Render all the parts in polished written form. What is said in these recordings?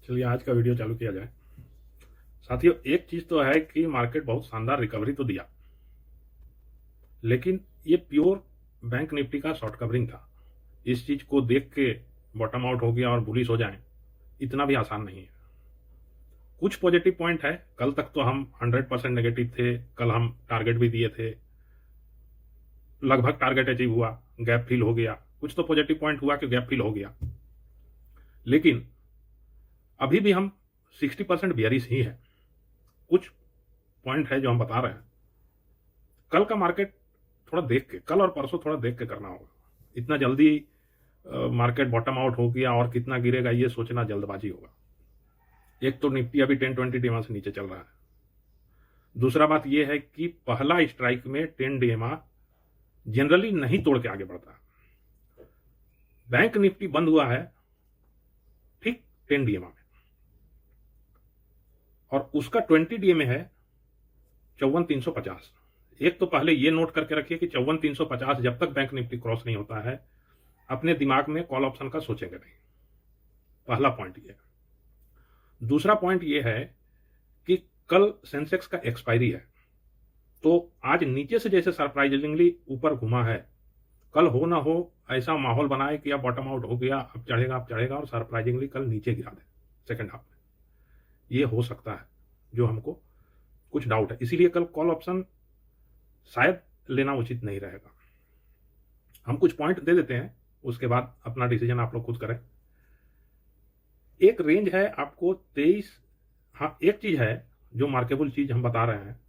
चलिए आज का वीडियो चालू किया जाए। साथियों, एक चीज तो है कि मार्केट बहुत शानदार रिकवरी तो दिया, लेकिन ये प्योर बैंक निफ्टी का शॉर्ट कवरिंग था। इस चीज को देख के बॉटम आउट हो गया और बुलिश हो जाए, इतना भी आसान नहीं है। कुछ पॉजिटिव पॉइंट है। कल तक तो हम 100% नेगेटिव थे। कल हम टारगेट भी दिए थे, लगभग टारगेट अचीव हुआ, गैप फिल हो गया। कुछ तो पॉजिटिव पॉइंट हुआ कि गैप फिल हो गया, लेकिन अभी भी हम 60% बियरिश ही है। कुछ पॉइंट है जो हम बता रहे हैं। कल का मार्केट थोड़ा देख के, कल और परसों थोड़ा देख के करना होगा। इतना जल्दी मार्केट बॉटम आउट हो गया और कितना गिरेगा ये सोचना जल्दबाजी होगा। एक तो निफ्टी अभी 10-20 डीएमआ से नीचे चल रहा है। दूसरा बात यह है कि पहला स्ट्राइक में 10 डीएमआ जनरली नहीं तोड़ के आगे बढ़ता। बैंक निफ्टी बंद हुआ है ठीक 10 डीएमआ में, और उसका 20 डीएमए है 54,350। एक तो पहले ये नोट करके रखिए कि 54,350 जब तक बैंक निफ्टी क्रॉस नहीं होता है, अपने दिमाग में कॉल ऑप्शन का सोचेंगे नहीं। पहला पॉइंट ये है। दूसरा पॉइंट ये है कि कल सेंसेक्स का एक्सपायरी है, तो आज नीचे से जैसे सरप्राइजिंगली ऊपर घुमा है, कल हो ना हो ऐसा माहौल बनाए कि अब बॉटम आउट हो गया, अब चढ़ेगा और सरप्राइजिंगली कल नीचे गिरा दे सेकंड हाफ में। ये हो सकता है, जो हमको कुछ डाउट है। इसीलिए कल कॉल ऑप्शन शायद लेना उचित नहीं रहेगा। हम कुछ पॉइंट दे देते हैं, उसके बाद अपना डिसीजन आप लोग खुद करें। एक रेंज है आपको 23। हाँ, एक चीज है जो मार्केबल चीज हम बता रहे हैं।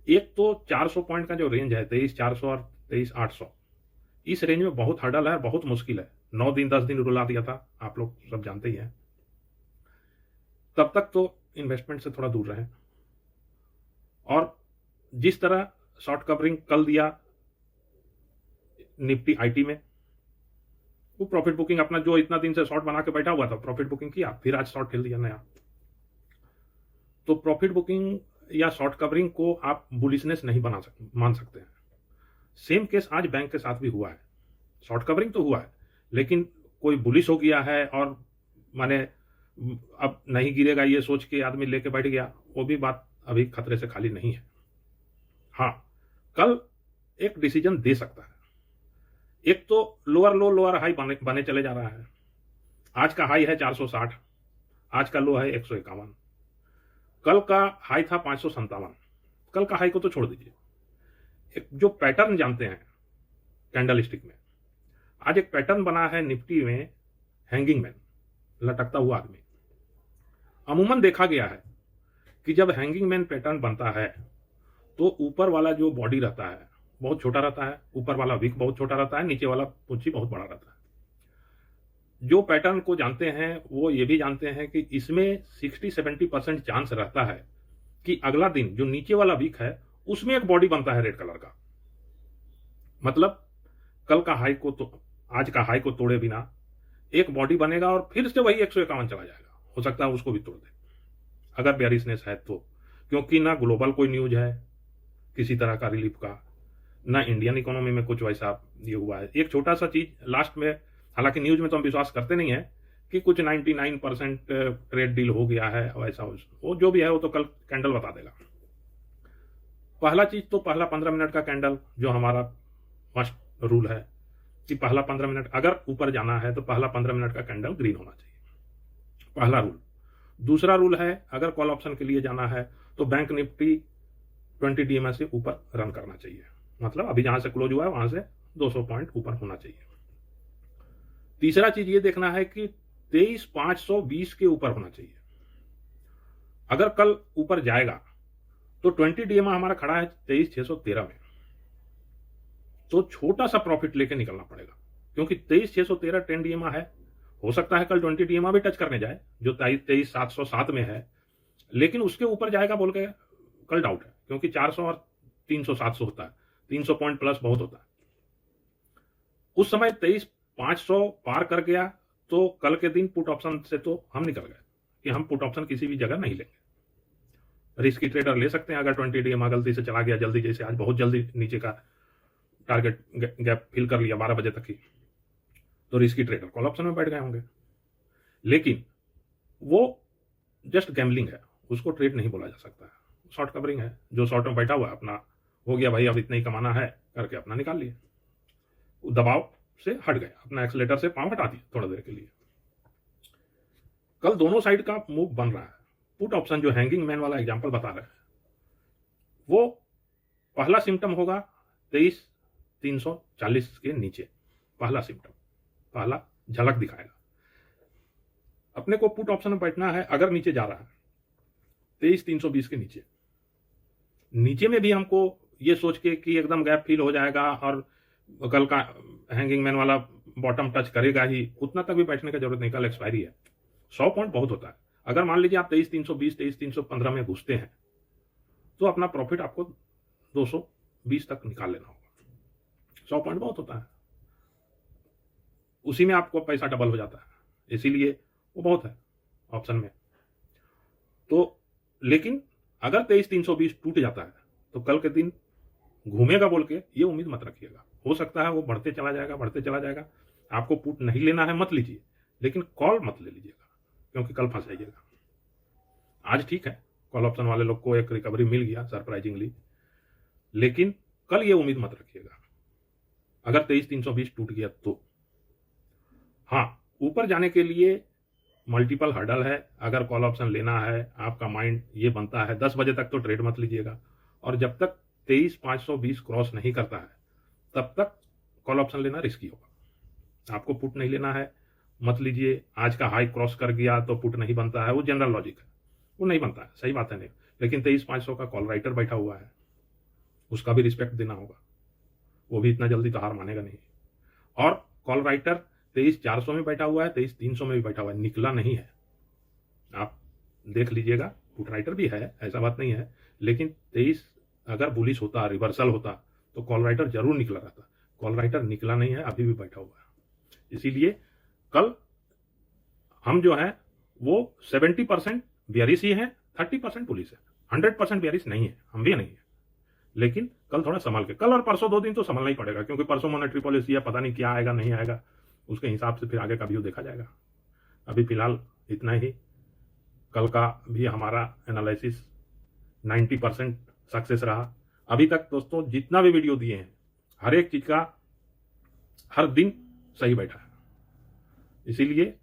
एक तो 400 पॉइंट का जो रेंज है 23,400 और 23,800, इस रेंज में बहुत हर्डल है, बहुत मुश्किल है। 9 दिन 10 दिन रुला दिया था, आप लोग सब जानते ही हैं। तब तक तो इन्वेस्टमेंट से थोड़ा दूर रहें। और जिस तरह शॉर्ट कवरिंग कल दिया निफ्टी आईटी में, वो प्रॉफिट बुकिंग अपना जो इतना दिन से शॉर्ट बना के बैठा हुआ था, प्रॉफिट बुकिंग किया, फिर आज शॉर्ट खेल दिया नया। तो प्रॉफिट बुकिंग या शॉर्ट कवरिंग को आप बुलिशनेस नहीं मान सकते हैं। सेम केस आज बैंक के साथ भी हुआ है। शॉर्ट कवरिंग तो हुआ है, लेकिन कोई बुलिश हो गया है और माने अब नहीं गिरेगा ये सोच के आदमी लेके बैठ गया, वो भी बात अभी खतरे से खाली नहीं है। हाँ, कल एक डिसीजन दे सकता है। एक तो लोअर लो लोअर हाई बने चले जा रहा है। आज का हाई है 460, आज का लो है 151। कल का हाई था 557। कल का हाई को तो छोड़ दीजिए, एक जो पैटर्न जानते हैं कैंडल स्टिक में, आज एक पैटर्न बना है निफ्टी में, हैंगिंग मैन, लटकता हुआ आदमी। अमूमन देखा गया है कि जब हैंगिंग मैन पैटर्न बनता है तो ऊपर वाला जो बॉडी रहता है बहुत छोटा रहता है, ऊपर वाला विक बहुत छोटा रहता है, नीचे वाला पूंछी बहुत बड़ा रहता है। जो पैटर्न को जानते हैं वो ये भी जानते हैं कि इसमें 60-70% चांस रहता है कि अगला दिन जो नीचे वाला वीक है उसमें एक बॉडी बनता है रेड कलर का। मतलब कल का हाई को तो आज का हाई को तोड़े बिना एक बॉडी बनेगा और फिर से वही 151 चला जाएगा। हो सकता है उसको भी तोड़ दे अगर बेयरिशनेस है तो, क्योंकि ना ग्लोबल कोई न्यूज है किसी तरह का रिलीफ का, ना इंडियन इकोनॉमी में कुछ वैसा ये हुआ है। एक छोटा सा चीज लास्ट में, हालांकि न्यूज में तो हम विश्वास करते नहीं है कि कुछ 99% ट्रेड डील हो गया है वैसा, वो जो भी है वो तो कल कैंडल बता देगा। पहला चीज तो पहला 15 मिनट का कैंडल, जो हमारा मस्ट रूल है कि पहला 15 मिनट अगर ऊपर जाना है तो पहला 15 मिनट का कैंडल ग्रीन होना चाहिए, पहला रूल। दूसरा रूल है अगर कॉल ऑप्शन के लिए जाना है तो बैंक निफ्टी 20 डीएमए से ऊपर रन करना चाहिए। मतलब अभी जहां से क्लोज हुआ है वहां से 200 पॉइंट ऊपर होना चाहिए। तीसरा चीज ये देखना है कि 23,520 के ऊपर होना चाहिए। अगर कल ऊपर जाएगा तो 20 डीएमए हमारा खड़ा है 23,613 में, तो छोटा सा प्रॉफिट लेके निकलना पड़ेगा, क्योंकि 23,613 10 डीएमए है। हो सकता है कल 20 डीएमए भी टच करने जाए जो 23,707 में है, लेकिन उसके ऊपर जाएगा बोल के कल डाउट है, क्योंकि 400 और 300-700 होता है, 300 पॉइंट प्लस बहुत होता है। उस समय 23,500 पार कर गया तो कल के दिन पुट ऑप्शन से तो हम निकल गए कि हम पुट ऑप्शन किसी भी जगह नहीं लेंगे। रिस्की ट्रेडर ले सकते हैं अगर 20 डीएमए गलती से चला गया जल्दी, जैसे आज बहुत जल्दी नीचे का टारगेट गैप फिल कर लिया 12 बजे तक ही, तो रिस्की ट्रेडर कॉल ऑप्शन में बैठ गए होंगे। लेकिन वो जस्ट गैम्बलिंग है, उसको ट्रेड नहीं बोला जा सकता है। शॉर्ट कवरिंग है, जो शॉर्ट में बैठा हुआ है अपना हो गया भाई अब इतना ही कमाना है करके अपना निकाल लिए, दबाव से हट गए, अपना एक्सीलेटर से पांव हटा दिए थोड़ा देर के लिए। कल दोनों साइड का मूव बन रहा है। पुट ऑप्शन जो हैंगिंग मैन वाला एग्जांपल बता रहे हैं, वो पहला सिम्टम होगा 23,340 के नीचे, पहला सिम्टम, पहला झलक दिखाएगा। अपने को पुट ऑप्शन में बैठना है, अगर नीचे जा रहा है 23,320 के नीचे, नीचे में भी हमको ये सोच के कि एकदम गैप फिल हो जाएगा और कल का हैंगिंग मैन वाला बॉटम टच करेगा ही, उतना तक भी बैठने की जरूरत नहीं, कल एक्सपायरी है। 100 पॉइंट बहुत होता है। अगर मान लीजिए आप 23,320 23,315 में घुसते हैं तो अपना प्रॉफिट आपको 220 तक निकाल लेना होगा। 100 पॉइंट बहुत होता है, उसी में आपको पैसा डबल हो जाता है, इसीलिए वो बहुत है ऑप्शन में। तो लेकिन अगर 23,320 टूट जाता है तो कल के दिन घूमेगा बोल के ये उम्मीद मत रखिएगा। हो सकता है वो बढ़ते चला जाएगा, बढ़ते चला जाएगा। आपको पुट नहीं लेना है मत लीजिए, लेकिन कॉल मत ले लीजिएगा क्योंकि कल फंस जाइएगा। आज ठीक है, कॉल ऑप्शन वाले लोग को एक रिकवरी मिल गया सरप्राइजिंगली, लेकिन कल ये उम्मीद मत रखिएगा अगर 23,320 टूट गया तो। हाँ, ऊपर जाने के लिए मल्टीपल हर्डल है। अगर कॉल ऑप्शन लेना है, आपका माइंड ये बनता है 10 बजे तक तो ट्रेड मत लीजिएगा, और जब तक 23,520 क्रॉस नहीं करता है तब तक कॉल ऑप्शन लेना रिस्की होगा। आपको पुट नहीं लेना है, मत लीजिए। आज का हाई क्रॉस कर गया तो पुट नहीं बनता है, वो जनरल लॉजिक है, वो नहीं बनता है, सही बात है नहीं। लेकिन 23,500 का कॉल राइटर बैठा हुआ है, उसका भी रिस्पेक्ट देना होगा, वो भी इतना जल्दी तो हार मानेगा नहीं। और कॉल राइटर 23,400 में बैठा हुआ है, 23,300 में भी बैठा हुआ है, निकला नहीं है। आप देख लीजिएगा, पुट राइटर भी है, ऐसा बात नहीं है, लेकिन 23 अगर बुलिश होता, रिवर्सल होता तो कॉल राइटर जरूर निकला रहता। कॉल राइटर निकला नहीं है, अभी भी बैठा हुआ है। इसीलिए कल हम जो है वो 70% बेयरिश ही है, 30% बुलिश है, 100% बेयरिश नहीं है, हम भी नहीं है। लेकिन कल थोड़ा संभाल के, कल और परसों 2 दिन तो संभालना ही पड़ेगा, क्योंकि परसों मॉनेटरी पॉलिसी है, पता नहीं क्या आएगा नहीं आएगा, उसके हिसाब से फिर आगे का व्यू देखा जाएगा। अभी फिलहाल इतना ही। कल का भी हमारा एनालिसिस 90% सक्सेस रहा अभी तक। दोस्तों, जितना भी वीडियो दिए हैं, हर एक चीज का हर दिन सही बैठा है, इसीलिए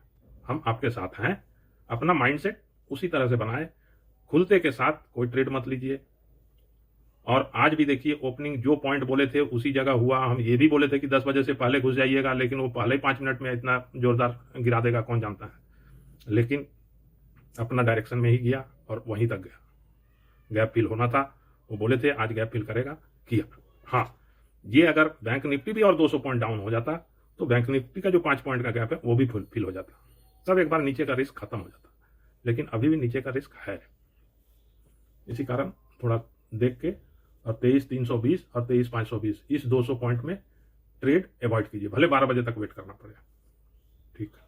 हम आपके साथ हैं। अपना माइंडसेट उसी तरह से बनाए, खुलते के साथ कोई ट्रेड मत लीजिए। और आज भी देखिए, ओपनिंग जो पॉइंट बोले थे उसी जगह हुआ। हम ये भी बोले थे कि 10 बजे से पहले घुस जाइएगा, लेकिन वो पहले 5 मिनट में इतना जोरदार गिरा देगा कौन जानता है। लेकिन अपना डायरेक्शन में ही गया और वहीं तक गया। गैप फिल होना था, वो बोले थे आज गैप फिल करेगा, किया। हाँ, ये अगर बैंक निफ्टी भी और 200 पॉइंट डाउन हो जाता तो बैंक निफ्टी का जो 5 पॉइंट का गैप है वो भी फिल हो जाता, तब एक बार नीचे का रिस्क खत्म हो जाता। लेकिन अभी भी नीचे का रिस्क है, इसी कारण थोड़ा देख के, और 23,320 और 23,520 इस 200 पॉइंट में ट्रेड अवॉइड कीजिए, भले 12 बजे तक वेट करना पड़े। ठीक है।